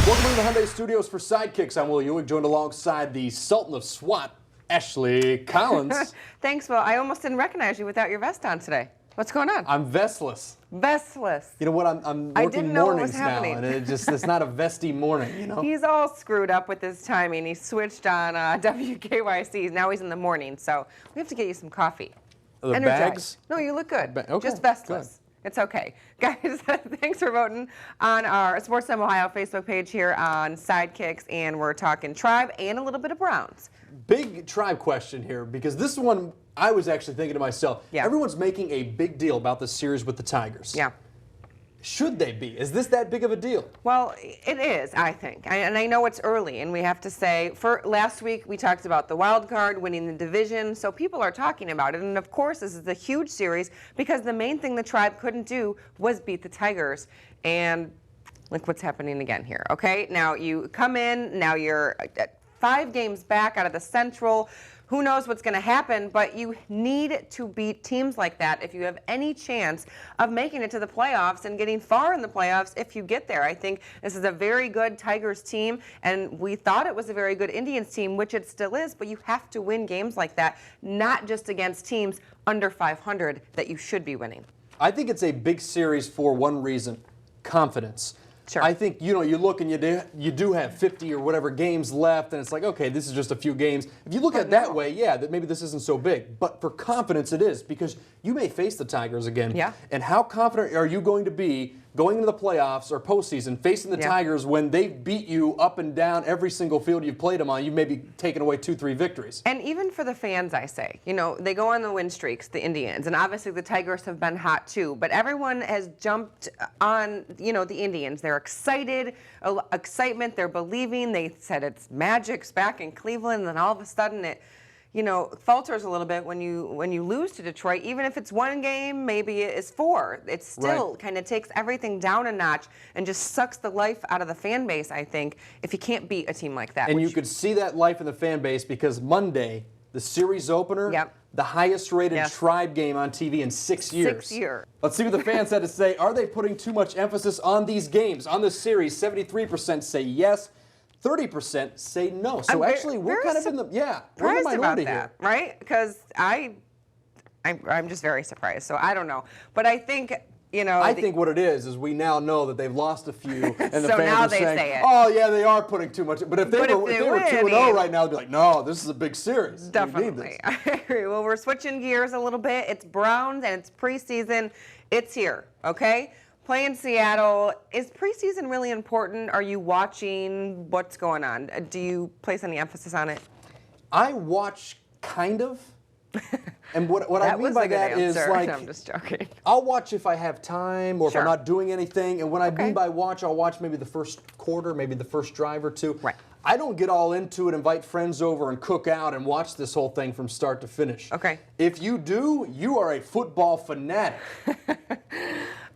Welcome to the Hyundai Studios for Sidekicks. I'm Will Ewing, joined alongside the Sultan of SWAT, Ashley Collins. Thanks, Will. I almost didn't recognize you without your vest on today. What's going on? I'm vestless. Vestless. You know what? I'm working mornings now, and it's not a vesty morning, you know? He's all screwed up with his timing. He switched on WKYC. Now he's in the morning, so we have to get you some coffee. The bags? No, you look good. Okay, just vestless. good. It's okay. Guys, thanks for voting on our Sports Time Ohio Facebook page here on Sidekicks, and we're talking Tribe and a little bit of Browns. Big Tribe question here, because this one I was actually thinking to myself, everyone's making a big deal about this series with the Tigers. Yeah. Should they be? Is this that big of a deal? Well, it is, I think. And I know it's early, and we have to say, for last week we talked about the wild card, winning the division, so people are talking about it. And of course, this is a huge series because the main thing the Tribe couldn't do was beat the Tigers. And look what's happening again here, okay? Now you come in, now you're 5 games back out of the Central. Who knows what's going to happen, but you need to beat teams like that if you have any chance of making it to the playoffs and getting far in the playoffs if you get there. I think this is a very good Tigers team, and we thought it was a very good Indians team, which it still is, but you have to win games like that, not just against teams under 500 that you should be winning. I think it's a big series for one reason: confidence. Sure. I think, you know, you look and you do have 50 or whatever games left, and it's like, okay, this is just a few games. If you look at it that way, yeah, that maybe this isn't so big. But for confidence, it is, because you may face the Tigers again. Yeah. And how confident are you going to be going into the playoffs or postseason facing the Tigers when they beat you up and down every single field you've played them on? You've maybe taken away 2-3 victories. And even for the fans, I say, you know, they go on the win streaks, the Indians, and obviously the Tigers have been hot too, but everyone has jumped on, you know, the Indians. They're excited, excitement, they're believing. They said it's magic's back in Cleveland, and then all of a sudden it, you know, falters a little bit when you lose to Detroit. Even if it's 1 game, maybe it is 4. It still kind of takes everything down a notch and just sucks the life out of the fan base, I think, if you can't beat a team like that. And you could see that life in the fan base because Monday, the series opener, the highest rated Tribe game on TV in 6 years. 6 years. Let's see what the fans had to say. Are they putting too much emphasis on these games, on this series? 73% say yes. 30% say no. So actually, we're kind of in the we're in the minority here, right? Because I'm just very surprised. So I don't know, but I think, you know, I think what it is we now know that they've lost a few, and the so fans now are they saying, say it. "Oh yeah, they are putting too much." But if they were 2-0 right now, they'd be like, "No, this is a big series. Definitely, I agree." Well, we're switching gears a little bit. It's Browns and it's preseason. It's here, okay? Playing Seattle. Is preseason really important? Are you watching what's going on? Do you place any emphasis on it? I watch kind of. And what I mean by that is, like, I'm just joking. I'll watch if I have time or if I'm not doing anything. And when I mean by watch, I'll watch maybe the first quarter, maybe the first drive or two. Right. I don't get all into it, invite friends over and cook out and watch this whole thing from start to finish. Okay. If you do, you are a football fanatic.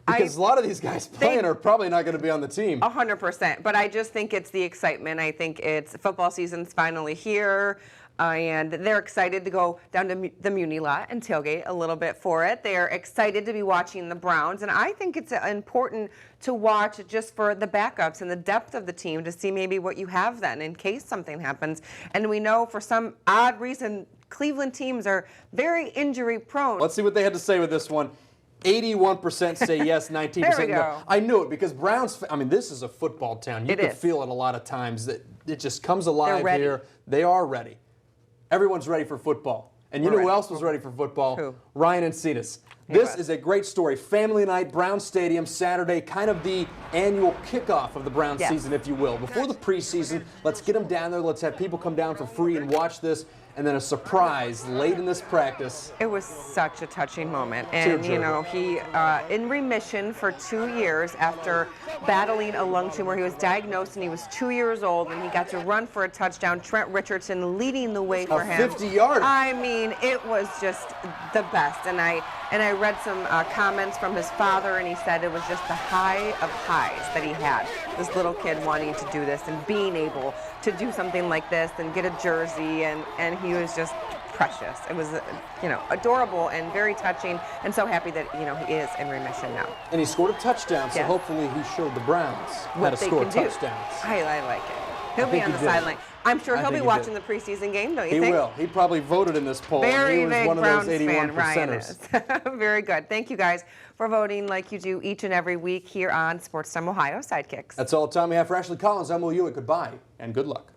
Because a lot of these guys playing are probably not going to be on the team. 100%. But I just think it's the excitement. I think it's football season's finally here. And they're excited to go down to the Muni lot and tailgate a little bit for it. They're excited to be watching the Browns. And I think it's important to watch just for the backups and the depth of the team to see maybe what you have then in case something happens. And we know for some odd reason, Cleveland teams are very injury prone. Let's see what they had to say with this one. 81% say yes, 19% no. I knew it because Browns, I mean, this is a football town. You can feel it a lot of times. That it just comes alive here. They are ready. Everyone's ready for football. And you know who else was ready for football? Who? Ryan Encinas. This is a great story. Family night, Brown Stadium, Saturday, kind of the annual kickoff of the Brown season, if you will. Before the preseason, let's get them down there. Let's have people come down for free and watch this. And then a surprise late in this practice. It was such a touching moment. And, you know, he in remission for 2 years after battling a lung tumor. He was diagnosed and he was 2 years old, and he got to run for a touchdown. Trent Richardson leading the way for him. 50-yarder. I mean, it was just the best. And I read some comments from his father, and he said it was just the high of highs that he had. This little kid wanting to do this and being able to do something like this and get a jersey, and he was just precious. It was, adorable and very touching, and so happy that, he is in remission now. And he scored a touchdown, so hopefully he showed the Browns how to score touchdowns. I like it. He'll be on the sideline. I'm sure he'll be watching the preseason game, don't you think? He will. He probably voted in this poll. Very big Browns one of those 81%ers. fan, Ryan is. Very good. Thank you guys for voting like you do each and every week here on Sports Time Ohio Sidekicks. That's all the time we have for Ashley Collins. I'm Will Hewitt. Goodbye and good luck.